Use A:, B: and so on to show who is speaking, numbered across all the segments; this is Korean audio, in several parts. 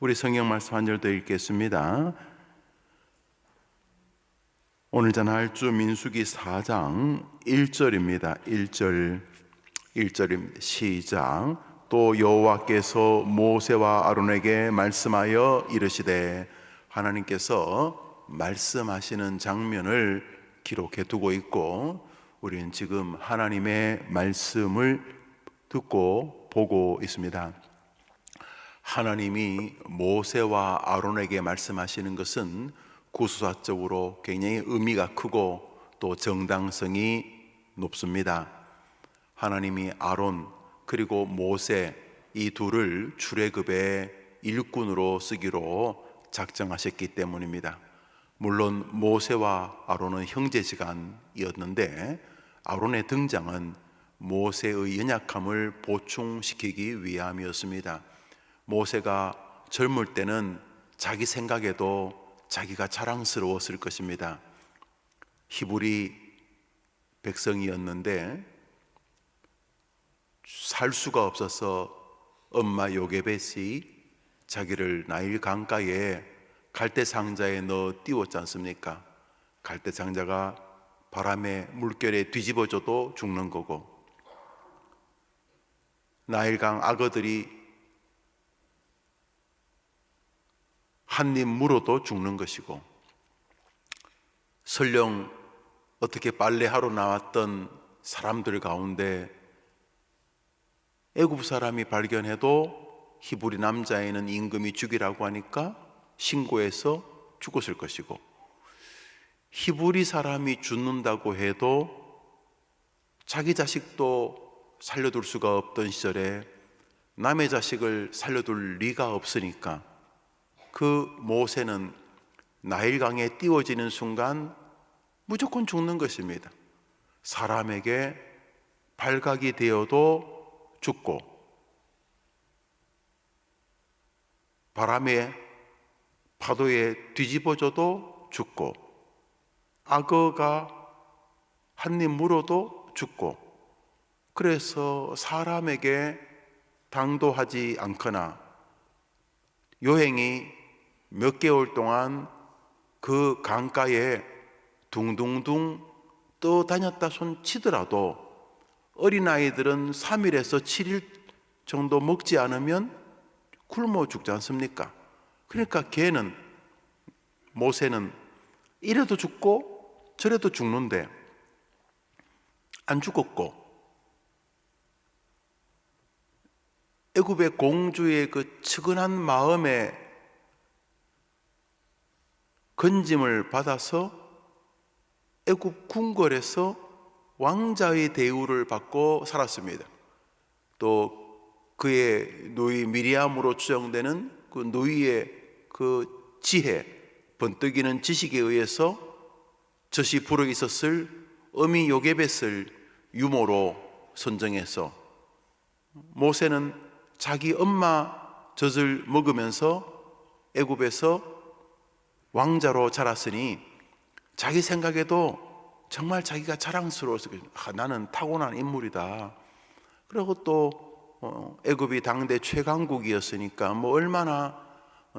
A: 우리 성경 말씀 한 절 더 읽겠습니다. 오늘 전할 주 민수기 4장 1절입니다. 1절입니다. 시작. 또 여호와께서 모세와 아론에게 말씀하여 이르시되, 하나님께서 말씀하시는 장면을 기록해 두고 있고, 우리는 지금 하나님의 말씀을 듣고 보고 있습니다. 하나님이 모세와 아론에게 말씀하시는 것은 구수사적으로 굉장히 의미가 크고 또 정당성이 높습니다. 하나님이 아론 그리고 모세 이 둘을 출애굽의 일꾼으로 쓰기로 작정하셨기 때문입니다. 물론 모세와 아론은 형제지간이었는데 아론의 등장은 모세의 연약함을 보충시키기 위함이었습니다. 모세가 젊을 때는 자기 생각에도 자기가 자랑스러웠을 것입니다. 히브리 백성이었는데 살 수가 없어서 엄마 요게벳이 자기를 나일 강가에 갈대 상자에 넣어 띄웠지 않습니까? 갈대 상자가 바람에 물결에 뒤집어져도 죽는 거고, 나일강 악어들이 한 입 물어도 죽는 것이고, 설령 어떻게 빨래하러 나왔던 사람들 가운데 애굽 사람이 발견해도 히브리 남자애는 임금이 죽이라고 하니까 신고해서 죽었을 것이고, 히브리 사람이 죽는다고 해도 자기 자식도 살려둘 수가 없던 시절에 남의 자식을 살려둘 리가 없으니까 그 모세는 나일강에 띄워지는 순간 무조건 죽는 것입니다. 사람에게 발각이 되어도 죽고, 바람에 파도에 뒤집어져도 죽고, 악어가 한 입 물어도 죽고, 그래서 사람에게 당도하지 않거나 여행이 몇 개월 동안 그 강가에 둥둥둥 떠다녔다 손 치더라도 어린아이들은 3일에서 7일 정도 먹지 않으면 굶어 죽지 않습니까? 그러니까 모세는 이래도 죽고 저래도 죽는데 안 죽었고, 애굽의 공주의 그 측은한 마음에 건짐을 받아서 애굽 궁궐에서 왕자의 대우를 받고 살았습니다. 또 그의 노이 미리암으로 추정되는 그 노이의 그 지혜, 번뜩이는 지식에 의해서 젖이 불어 있었을 어미 요게벳을 유모로 선정해서 모세는 자기 엄마 젖을 먹으면서 애굽에서 왕자로 자랐으니 자기 생각에도 정말 자기가 자랑스러워서 나는 타고난 인물이다. 그리고 또 애굽이 당대 최강국이었으니까 뭐 얼마나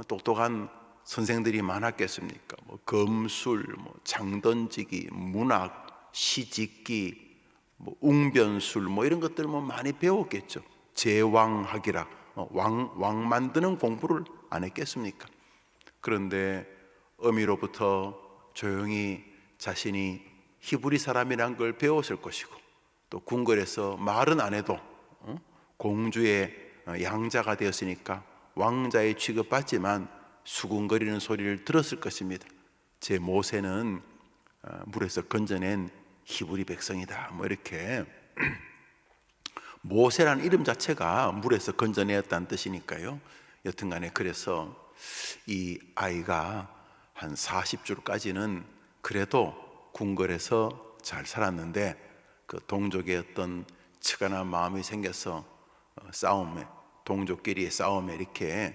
A: 똑똑한 선생들이 많았겠습니까? 뭐 검술, 뭐 장던지기, 문학, 시짓기, 뭐 웅변술, 뭐 이런 것들 뭐 많이 배웠겠죠. 제왕학이라 왕 만드는 공부를 안 했겠습니까? 그런데 어미로부터 조용히 자신이 히브리 사람이란 걸 배웠을 것이고, 또 궁궐에서 말은 안 해도 공주의 양자가 되었으니까 왕자의 취급받지만 수군거리는 소리를 들었을 것입니다. 제 모세는 물에서 건져낸 히브리 백성이다, 뭐 이렇게. 모세라는 이름 자체가 물에서 건져내었다는 뜻이니까요. 여튼간에 그래서 이 아이가 한 40줄까지는 그래도 궁궐에서 잘 살았는데, 그 동족의 어떤 측은한 마음이 생겨서 싸움에, 동족끼리의 싸움에 이렇게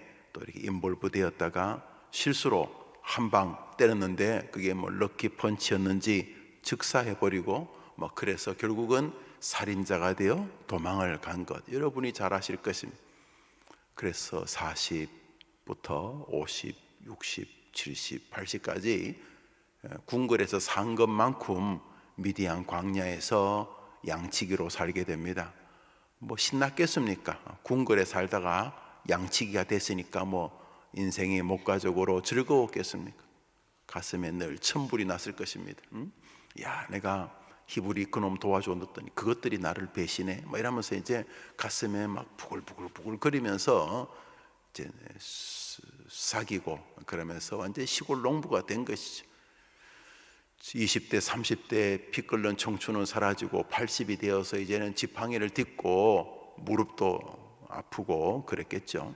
A: 인볼브 되었다가 실수로 한 방 때렸는데 그게 뭐 럭키 펀치였는지 즉사해버리고, 뭐 그래서 결국은 살인자가 되어 도망을 간 것, 여러분이 잘 아실 것입니다. 그래서 부터 50, 60, 70, 80까지 궁궐에서 산 것만큼 미디안 광야에서 양치기로 살게 됩니다. 뭐 신났겠습니까? 궁궐에 살다가 양치기가 됐으니까 뭐 인생이 목가적으로 즐거웠겠습니까? 가슴에 늘 천불이 났을 것입니다. 야, 내가 히브리 그놈 도와줬더니 그것들이 나를 배신해. 뭐 이러면서 이제 가슴에 막 부글부글 거리면서 이제 사귀고 그러면서 완전 시골 농부가 된 것이죠. 20대, 30대 피 끓는 청춘은 사라지고 80이 되어서 이제는 지팡이를 딛고 무릎도 아프고 그랬겠죠.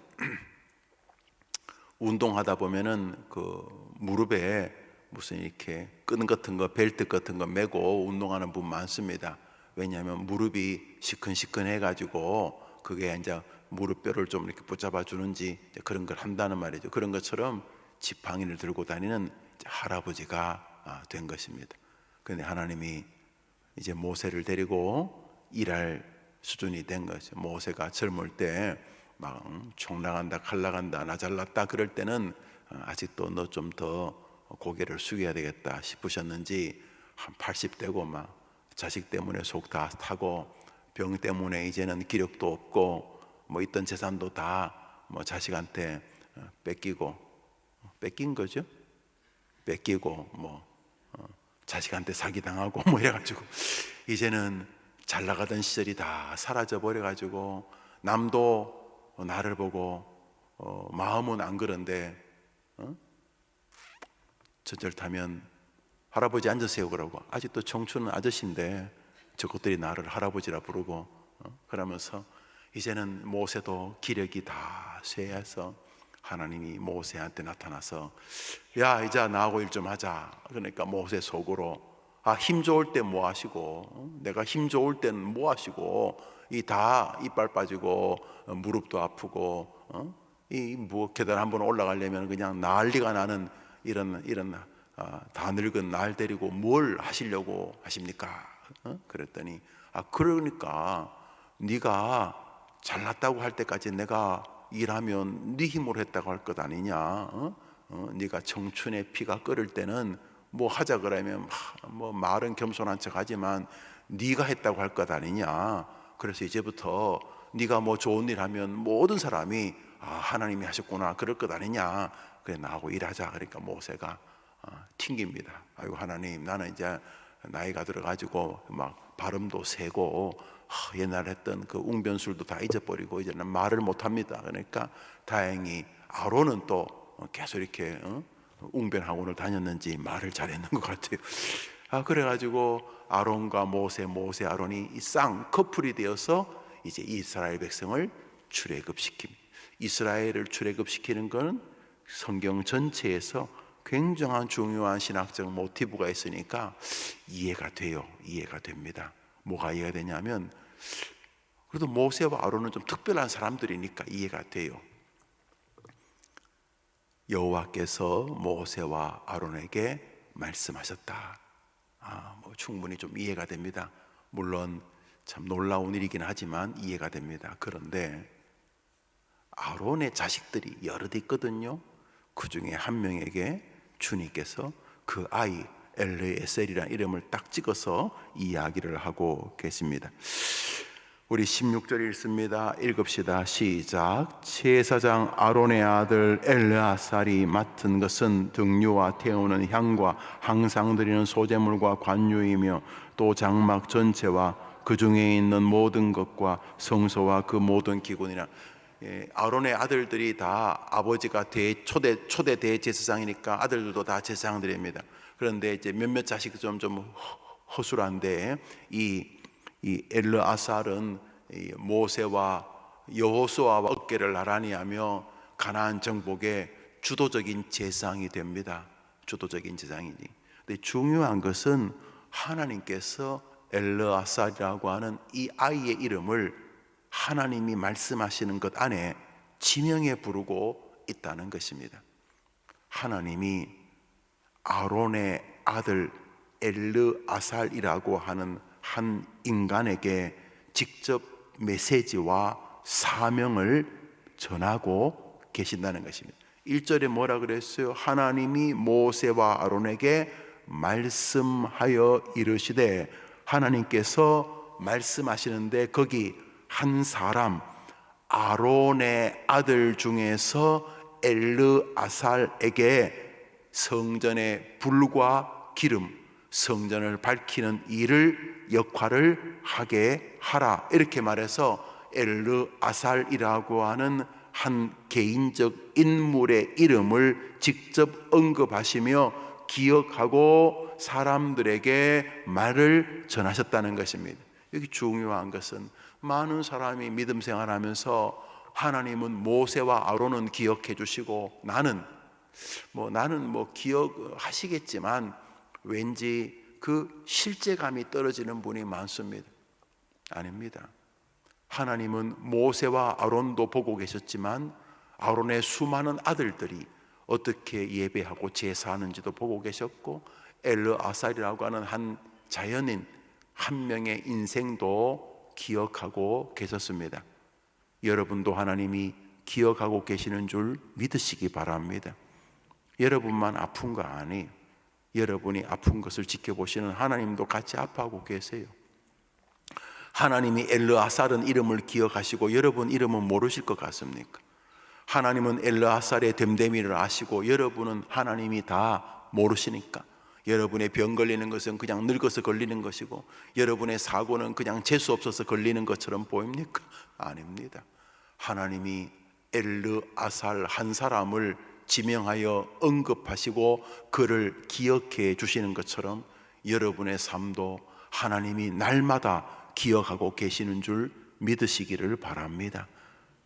A: 운동하다 보면은 그 무릎에 무슨 이렇게 끈 같은 거, 벨트 같은 거 메고 운동하는 분 많습니다. 왜냐하면 무릎이 시큰시큰해 가지고 그게 이제 무릎뼈를 좀 이렇게 붙잡아 주는지 그런 걸 한다는 말이죠. 그런 것처럼 지팡이를 들고 다니는 할아버지가 된 것입니다. 그런데 하나님이 이제 모세를 데리고 일할 수준이 된 거죠. 모세가 젊을 때 막 총 나간다, 칼 나간다, 나 잘났다 그럴 때는 아직도 너 좀 더 고개를 숙여야 되겠다 싶으셨는지 한 80대고 막 자식 때문에 속 다 타고 병 때문에 이제는 기력도 없고 뭐 있던 재산도 다 뭐 자식한테 뺏긴 거죠. 뺏기고 뭐 자식한테 사기당하고 뭐 이래가지고 이제는 잘 나가던 시절이 다 사라져 버려가지고 남도 나를 보고 마음은 안 그런데 전철 타면 할아버지 앉으세요 그러고 아직도 청춘은 아저씨인데 저것들이 나를 할아버지라 부르고 그러면서 이제는 모세도 기력이 다 쇠해서 하나님이 모세한테 나타나서 야 이제 나하고 일 좀 하자. 그러니까 모세 속으로 힘 좋을 땐 뭐 하시고 내가 힘 좋을 땐 뭐 하시고 이 다 이빨 빠지고 무릎도 아프고 이 뭐 계단 한번 올라가려면 그냥 난리가 나는 이런 다 늙은 날 데리고 뭘 하시려고 하십니까? 그랬더니 그러니까 네가 잘났다고 할 때까지 내가 일하면 네 힘으로 했다고 할 것 아니냐? 네가 청춘의 피가 끓을 때는 뭐 하자 그러면 뭐 말은 겸손한 척하지만 네가 했다고 할 것 아니냐? 그래서 이제부터 네가 뭐 좋은 일 하면 모든 사람이 하나님이 하셨구나 그럴 것 아니냐? 그래 나하고 일하자. 그러니까 모세가 튕깁니다. 아이고 하나님 나는 이제 나이가 들어가지고 막 발음도 세고 옛날에 했던 그 웅변술도 다 잊어버리고 이제는 말을 못합니다. 그러니까 다행히 아론은 또 계속 이렇게 웅변학원을 다녔는지 말을 잘했는 것 같아요. 그래가지고 아론과 모세 아론이 이 쌍커플이 되어서 이제 이스라엘 백성을 출애굽시킵니다. 이스라엘을 출애굽시키는 것은 성경 전체에서 굉장한 중요한 신학적 모티브가 있으니까 이해가 돼요. 이해가 됩니다. 뭐가 이해가 되냐면 그래도 모세와 아론은 좀 특별한 사람들이니까 이해가 돼요. 여호와께서 모세와 아론에게 말씀하셨다. 뭐 충분히 좀 이해가 됩니다. 물론 참 놀라운 일이긴 하지만 이해가 됩니다. 그런데 아론의 자식들이 여럿 있거든요. 그 중에 한 명에게 주님께서 그 아이 엘르에셀이라는 이름을 딱 찍어서 이야기를 하고 계십니다. 우리 16절 읽습니다. 읽읍시다. 시작. 제사장 아론의 아들 엘르아살이 맡은 것은 등류와 태우는 향과 항상 드리는 소제물과 관유이며 또 장막 전체와 그 중에 있는 모든 것과 성소와 그 모든 기구니라. 아론의 아들들이 다 아버지가 초대 대제사장이니까 아들들도 다 제사장들입니다. 그런데 이제 몇몇 자식이 좀 허술한데 이 엘르아살은 모세와 여호수아와 어깨를 나란히 하며 가나안 정복의 주도적인 제사장이 됩니다. 주도적인 제사장이니. 근데 중요한 것은 하나님께서 엘르아살이라고 하는 이 아이의 이름을 하나님이 말씀하시는 것 안에 지명해 부르고 있다는 것입니다. 하나님이 아론의 아들 엘르아살이라고 하는 한 인간에게 직접 메시지와 사명을 전하고 계신다는 것입니다. 1절에 뭐라 그랬어요? 하나님이 모세와 아론에게 말씀하여 이르시되, 하나님께서 말씀하시는데 거기 한 사람, 아론의 아들 중에서 엘르아살에게 성전의 불과 기름, 성전을 밝히는 일을 역할을 하게 하라, 이렇게 말해서 엘르아살이라고 하는 한 개인적 인물의 이름을 직접 언급하시며 기억하고 사람들에게 말을 전하셨다는 것입니다. 여기 중요한 것은 많은 사람이 믿음 생활하면서 하나님은 모세와 아론은 기억해 주시고 나는 기억하시겠지만 왠지 그 실제감이 떨어지는 분이 많습니다. 아닙니다. 하나님은 모세와 아론도 보고 계셨지만 아론의 수많은 아들들이 어떻게 예배하고 제사하는지도 보고 계셨고, 엘르아살이라고 하는 한 자연인 한 명의 인생도 기억하고 계셨습니다. 여러분도 하나님이 기억하고 계시는 줄 믿으시기 바랍니다. 여러분만 아픈 거 아니에요. 여러분이 아픈 것을 지켜보시는 하나님도 같이 아파하고 계세요. 하나님이 엘르아살은 이름을 기억하시고 여러분 이름은 모르실 것 같습니까? 하나님은 엘르아살의 됨됨이를 아시고 여러분은 하나님이 다 모르시니까 여러분의 병 걸리는 것은 그냥 늙어서 걸리는 것이고 여러분의 사고는 그냥 재수 없어서 걸리는 것처럼 보입니까? 아닙니다. 하나님이 엘르아살 한 사람을 지명하여 언급하시고 그를 기억해 주시는 것처럼 여러분의 삶도 하나님이 날마다 기억하고 계시는 줄 믿으시기를 바랍니다.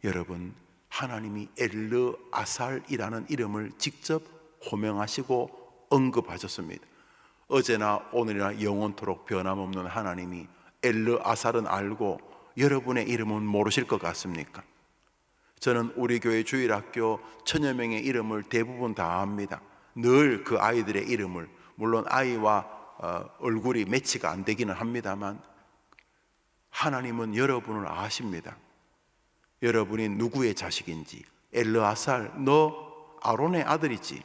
A: 여러분, 하나님이 엘르아살이라는 이름을 직접 호명하시고 언급하셨습니다. 어제나 오늘이나 영원토록 변함없는 하나님이 엘르아살은 알고 여러분의 이름은 모르실 것 같습니까? 저는 우리 교회 주일학교 천여 명의 이름을 대부분 다 압니다. 늘 그 아이들의 이름을, 물론 아이와 얼굴이 매치가 안 되기는 합니다만 하나님은 여러분을 아십니다. 여러분이 누구의 자식인지, 엘르아살 너 아론의 아들이지,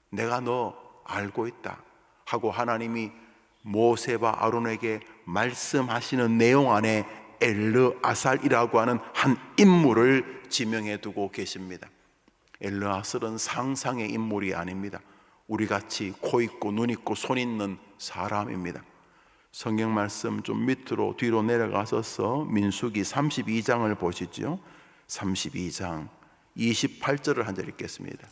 A: 내가 너 알고 있다 하고 하나님이 모세와 아론에게 말씀하시는 내용 안에 엘르아살이라고 하는 한 인물을 지명해 두고 계십니다. 엘르아살은 상상의 인물이 아닙니다. 우리같이 코 있고 눈 있고 손 있는 사람입니다. 성경 말씀 좀 밑으로 뒤로 내려가셔서 민수기 32장을 보시죠. 32장 28절을 한 절 읽겠습니다.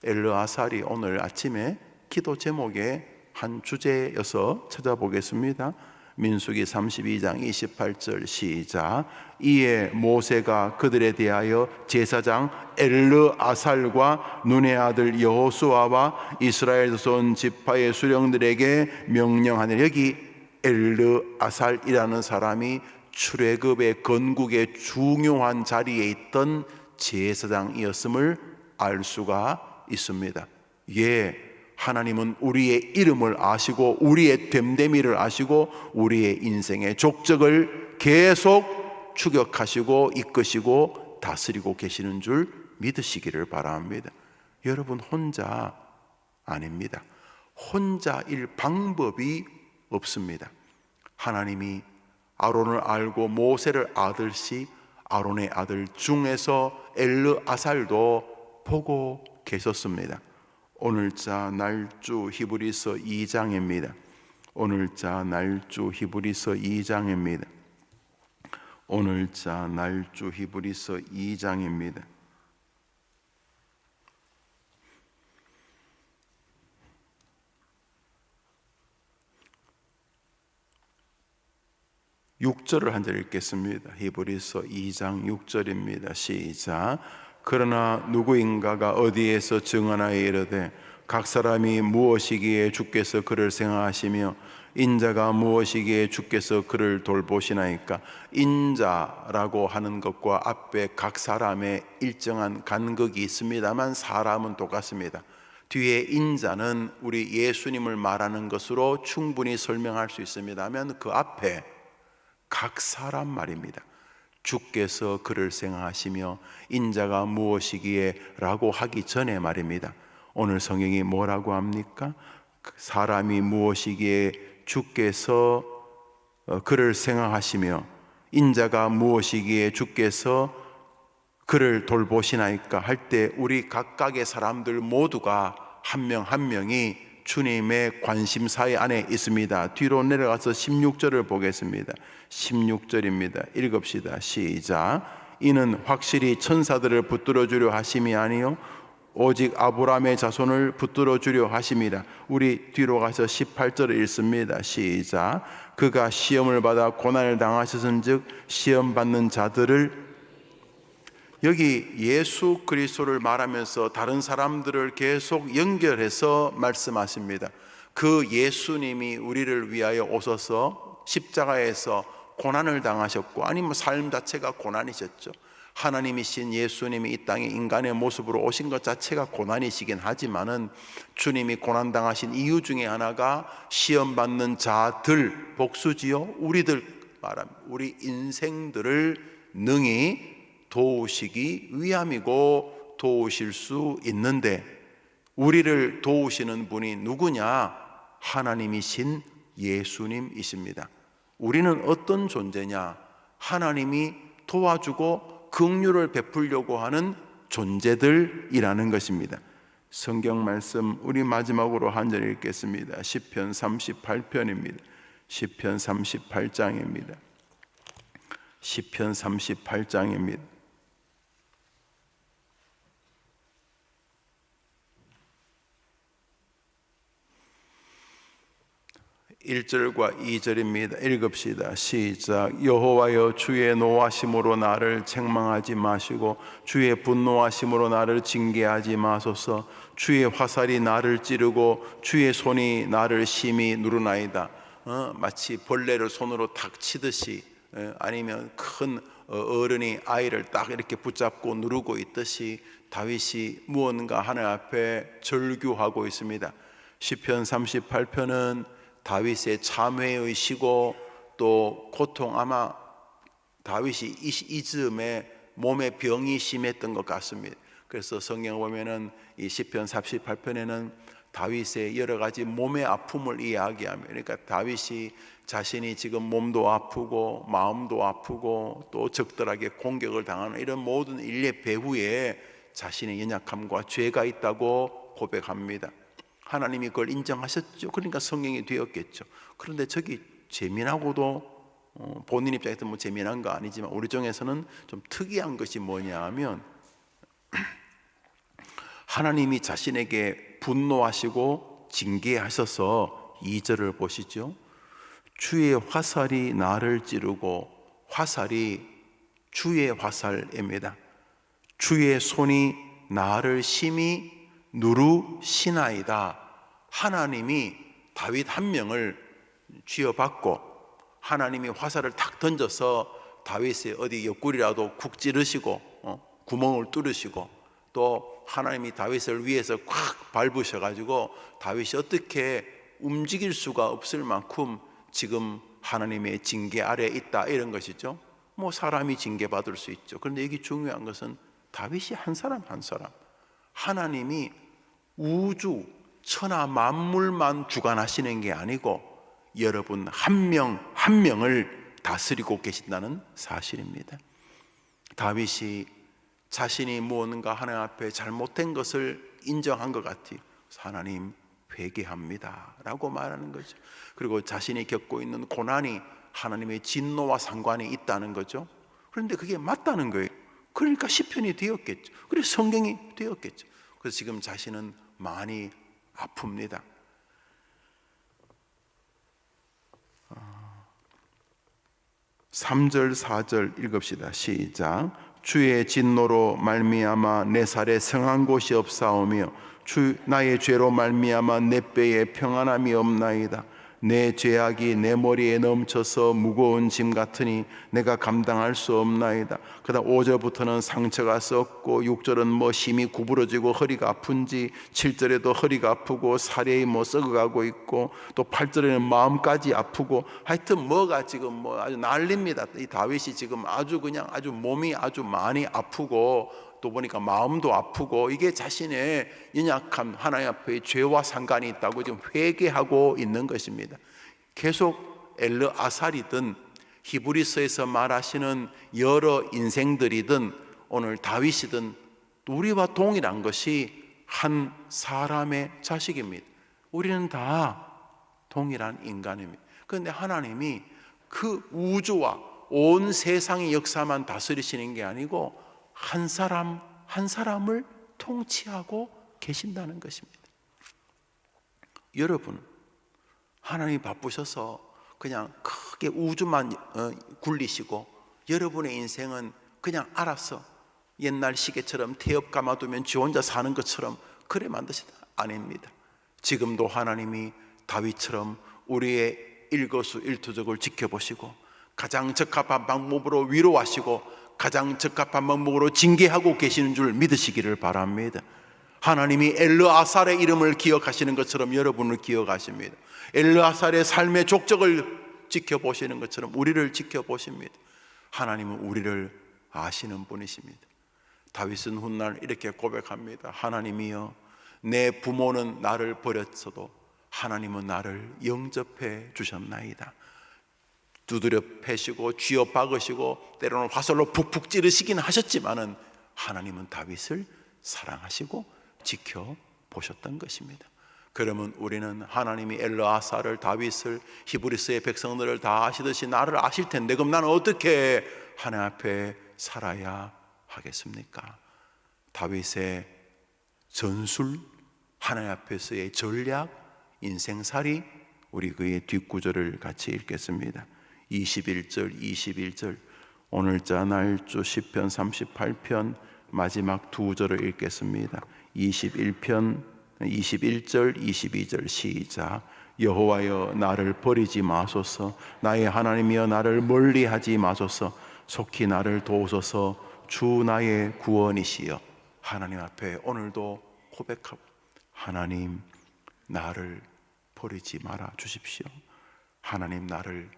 A: 엘르아살이 오늘 아침에 기도 제목의 한 주제여서 찾아보겠습니다. 민수기 32장 28절 시작. 이에 모세가 그들에 대하여 제사장 엘르아살과 눈의 아들 여호수아와 이스라엘 자손 지파의 수령들에게 명령하니, 여기 엘르아살이라는 사람이 출애굽의 건국의 중요한 자리에 있던 제사장이었음을 알 수가 있습니다. 하나님은 우리의 이름을 아시고 우리의 됨됨이를 아시고 우리의 인생의 족적을 계속 추격하시고 이끄시고 다스리고 계시는 줄 믿으시기를 바랍니다. 여러분 혼자 아닙니다. 혼자일 방법이 없습니다. 하나님이 아론을 알고 모세를 아듯이 아론의 아들 중에서 엘르아살도 보고 계셨습니다. 오늘자 날주 히브리서 2장입니다. 오늘자 날주 히브리서 2장입니다. 오늘자 날주 히브리서 2장입니다. 6절을 한 절 읽겠습니다. 히브리서 2장 6절입니다. 시작. 그러나 누구인가가 어디에서 증언하여 이르되 각 사람이 무엇이기에 주께서 그를 생각하시며 인자가 무엇이기에 주께서 그를 돌보시나이까. 인자라고 하는 것과 앞에 각 사람의 일정한 간극이 있습니다만 사람은 똑같습니다. 뒤에 인자는 우리 예수님을 말하는 것으로 충분히 설명할 수 있습니다만 그 앞에 각 사람 말입니다. 주께서 그를 생각하시며 인자가 무엇이기에 라고 하기 전에 말입니다. 오늘 성경이 뭐라고 합니까? 사람이 무엇이기에 주께서 그를 생각하시며 인자가 무엇이기에 주께서 그를 돌보시나이까 할 때 우리 각각의 사람들 모두가 한 명 한 명이 주님의 관심사의 안에 있습니다. 뒤로 내려가서 16절을 보겠습니다. 16절입니다. 읽읍시다. 시작. 이는 확실히 천사들을 붙들어 주려 하심이 아니요 오직 아브라함의 자손을 붙들어 주려 하심이라. 우리 뒤로 가서 18절을 읽습니다. 시작. 그가 시험을 받아 고난을 당하셨은즉 시험 받는 자들을, 여기 예수 그리스도를 말하면서 다른 사람들을 계속 연결해서 말씀하십니다. 그 예수님이 우리를 위하여 오셔서 십자가에서 고난을 당하셨고, 아니면 삶 자체가 고난이셨죠. 하나님이신 예수님이 이 땅에 인간의 모습으로 오신 것 자체가 고난이시긴 하지만은 주님이 고난 당하신 이유 중에 하나가 시험 받는 자들, 복수지요. 우리들 말합니다. 우리 인생들을 능히 도우시기 위함이고 도우실 수 있는데, 우리를 도우시는 분이 누구냐? 하나님이신 예수님이십니다. 우리는 어떤 존재냐? 하나님이 도와주고 긍휼을 베풀려고 하는 존재들이라는 것입니다. 성경 말씀 우리 마지막으로 한 절 읽겠습니다. 시편 38편입니다. 시편 38장입니다. 시편 38장입니다. 1절과 2절입니다. 읽읍시다. 시작. 여호와여, 주의 노하심으로 나를 책망하지 마시고 주의 분노하심으로 나를 징계하지 마소서. 주의 화살이 나를 찌르고 주의 손이 나를 심히 누르나이다. 마치 벌레를 손으로 탁 치듯이, 아니면 큰 어른이 아이를 딱 이렇게 붙잡고 누르고 있듯이 다윗이 무언가 하나님 앞에 절규하고 있습니다. 시편 38편은 다윗의 참회의 시고, 또 고통, 아마 다윗이 이 즈음에 몸에 병이 심했던 것 같습니다. 그래서 성경 보면은 이 시편 38편에는 다윗의 여러 가지 몸의 아픔을 이야기합니다. 그러니까 다윗이 자신이 지금 몸도 아프고 마음도 아프고 또 적들에게 공격을 당하는 이런 모든 일의 배후에 자신의 연약함과 죄가 있다고 고백합니다. 하나님이 그걸 인정하셨죠. 그러니까 성경이 되었겠죠. 그런데 저기 재미나고도, 본인 입장에서 뭐 재미난 거 아니지만 우리 중에서는 좀 특이한 것이 뭐냐 하면, 하나님이 자신에게 분노하시고 징계하셔서 2절을 보시죠. 주의 화살이 나를 찌르고, 화살이 주의 화살입니다. 주의 손이 나를 심히 누르시나이다. 하나님이 다윗 한 명을 쥐어받고 하나님이 화살을 탁 던져서 다윗의 어디 옆구리라도 쿡 찌르시고 구멍을 뚫으시고, 또 하나님이 다윗을 위해서 콱 밟으셔가지고 다윗이 어떻게 움직일 수가 없을 만큼 지금 하나님의 징계 아래에 있다, 이런 것이죠. 뭐 사람이 징계받을 수 있죠. 그런데 여기 중요한 것은 다윗이 한 사람 한 사람, 하나님이 우주 천하 만물만 주관하시는 게 아니고 여러분 한 명 한 명을 다스리고 계신다는 사실입니다. 다윗이 자신이 무언가 하나님 앞에 잘못된 것을 인정한 것 같아요. 하나님 회개합니다 라고 말하는 거죠. 그리고 자신이 겪고 있는 고난이 하나님의 진노와 상관이 있다는 거죠. 그런데 그게 맞다는 거예요. 그러니까 시편이 되었겠죠. 그래서 성경이 되었겠죠. 그래서 지금 자신은 많이 아픕니다. 3절 4절 읽읍시다. 시작. 주의 진노로 말미암아 내 살에 성한 곳이 없사오며 나의 죄로 말미암아 내 뼈에 평안함이 없나이다. 내 죄악이 내 머리에 넘쳐서 무거운 짐 같으니 내가 감당할 수 없나이다. 그다음 5절부터는 상처가 썩고 6절은 뭐 심이 구부러지고 허리가 아픈지, 7절에도 허리가 아프고 살이 뭐 썩어가고 있고, 또 8절에는 마음까지 아프고, 하여튼 뭐가 지금 뭐 아주 난립니다. 이 다윗이 지금 아주 그냥 아주 몸이 아주 많이 아프고, 또 보니까 마음도 아프고, 이게 자신의 연약함, 하나님 앞에 죄와 상관이 있다고 지금 회개하고 있는 것입니다. 계속 엘르아살이든 히브리서에서 말하시는 여러 인생들이든 오늘 다윗이든 우리와 동일한 것이 한 사람의 자식입니다. 우리는 다 동일한 인간입니다. 그런데 하나님이 그 우주와 온 세상의 역사만 다스리시는 게 아니고 한 사람 한 사람을 통치하고 계신다는 것입니다. 여러분, 하나님이 바쁘셔서 그냥 크게 우주만 굴리시고 여러분의 인생은 그냥 알아서 옛날 시계처럼 태엽 감아두면 지 혼자 사는 것처럼 그래 만드시다. 아닙니다. 지금도 하나님이 다윗처럼 우리의 일거수일투족을 지켜보시고 가장 적합한 방법으로 위로하시고 가장 적합한 방법으로 징계하고 계시는 줄 믿으시기를 바랍니다. 하나님이 엘르아살의 이름을 기억하시는 것처럼 여러분을 기억하십니다. 엘르아살의 삶의 족적을 지켜보시는 것처럼 우리를 지켜보십니다. 하나님은 우리를 아시는 분이십니다. 다윗은 훗날 이렇게 고백합니다. 하나님이여, 내 부모는 나를 버렸어도 하나님은 나를 영접해 주셨나이다. 두드려 패시고 쥐어 박으시고 때로는 화살로 푹푹 찌르시긴 하셨지만은 하나님은 다윗을 사랑하시고 지켜보셨던 것입니다. 그러면 우리는 하나님이 엘르아살을, 다윗을, 히브리서의 백성들을 다 아시듯이 나를 아실 텐데 그럼 나는 어떻게 하나님 앞에 살아야 하겠습니까? 다윗의 전술, 하나님 앞에서의 전략, 인생살이, 우리 그의 뒷구절을 같이 읽겠습니다. 21절 오늘자 날조 시편 38편 마지막 두 절을 읽겠습니다. 21절 22절 시작. 여호와여, 나를 버리지 마소서. 나의 하나님이여, 나를 멀리하지 마소서. 속히 나를 도우소서. 주 나의 구원이시여. 하나님 앞에 오늘도 고백하고, 하나님 나를 버리지 말아 주십시오. 하나님 나를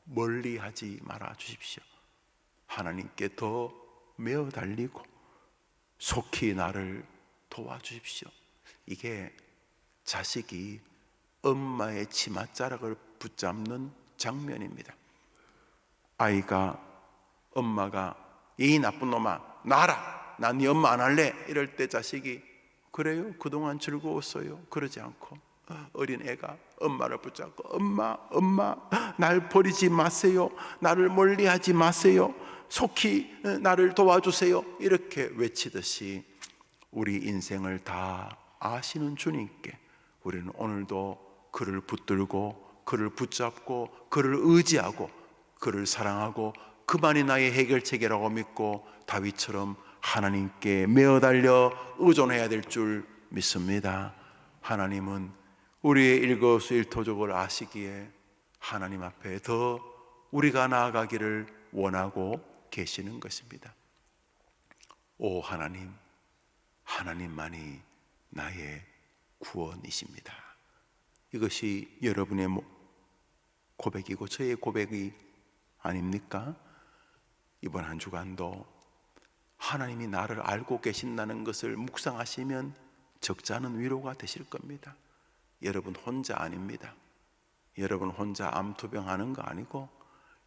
A: 멀리하지 말아 주십시오. 하나님께 더 메어 달리고 속히 나를 도와주십시오. 이게 자식이 엄마의 치맛자락을 붙잡는 장면입니다. 아이가 엄마가 이 나쁜 놈아 놔라, 난 네 엄마 안 할래, 이럴 때 자식이 그래요? 그동안 즐거웠어요? 그러지 않고 어린 애가 엄마를 붙잡고 엄마 날 버리지 마세요, 나를 멀리하지 마세요, 속히 나를 도와주세요, 이렇게 외치듯이 우리 인생을 다 아시는 주님께 우리는 오늘도 그를 붙들고 그를 붙잡고 그를 의지하고 그를 사랑하고 그만이 나의 해결책이라고 믿고 다윗처럼 하나님께 메어 달려 의존해야 될 줄 믿습니다. 하나님은 우리의 일거수일투족을 아시기에 하나님 앞에 더 우리가 나아가기를 원하고 계시는 것입니다. 오 하나님, 하나님만이 나의 구원이십니다. 이것이 여러분의 고백이고 저의 고백이 아닙니까? 이번 한 주간도 하나님이 나를 알고 계신다는 것을 묵상하시면 적잖은 위로가 되실 겁니다. 여러분 혼자 아닙니다. 여러분 혼자 암투병하는 거 아니고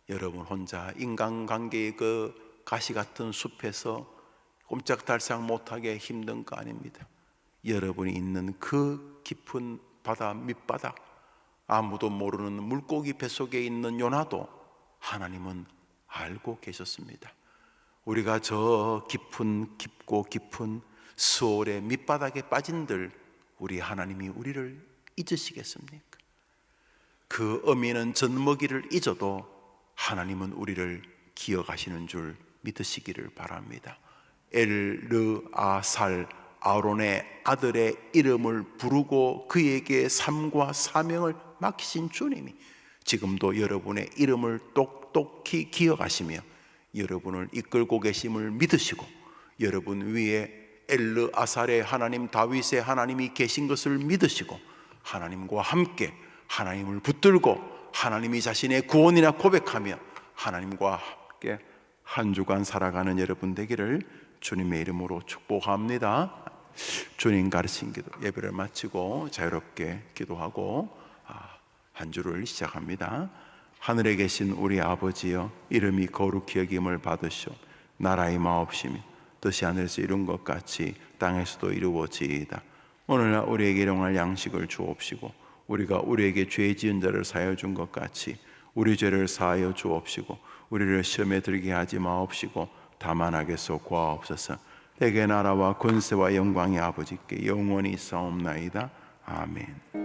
A: 여러분 혼자 인간관계의 그 가시 같은 숲에서 꼼짝달싹 못하게 힘든 거 아닙니다. 여러분이 있는 그 깊은 바다 밑바닥, 아무도 모르는 물고기 뱃속에 있는 요나도 하나님은 알고 계셨습니다. 우리가 저 깊고 깊은 수월의 밑바닥에 빠진들 우리 하나님이 우리를 잊으시겠습니까? 그 어미는 젖먹이를 잊어도 하나님은 우리를 기억하시는 줄 믿으시기를 바랍니다. 엘르아살, 아론의 아들의 이름을 부르고 그에게 삶과 사명을 맡기신 주님이 지금도 여러분의 이름을 똑똑히 기억하시며 여러분을 이끌고 계심을 믿으시고 여러분 위에 엘르아살의 하나님 다윗의 하나님이 계신 것을 믿으시고 하나님과 함께 하나님을 붙들고 하나님이 자신의 구원이라 고백하며 하나님과 함께 한 주간 살아가는 여러분 되기를 주님의 이름으로 축복합니다. 주님 가르친 기도 예배를 마치고 자유롭게 기도하고 한 주를 시작합니다. 하늘에 계신 우리 아버지여, 이름이 거룩히 여김을 받으시오. 나라의 마옵시며 뜻이 하늘에서 이룬 것 같이 땅에서도 이루어지이다. 오늘날 우리에게 일용할 양식을 주옵시고 우리가 우리에게 죄 지은 자를 사하여 준 것 같이 우리 죄를 사하여 주옵시고 우리를 시험에 들게 하지 마옵시고 다만 악에서 구하옵소서. 대개 나라와 권세와 영광이 아버지께 영원히 있사옵나이다. 아멘.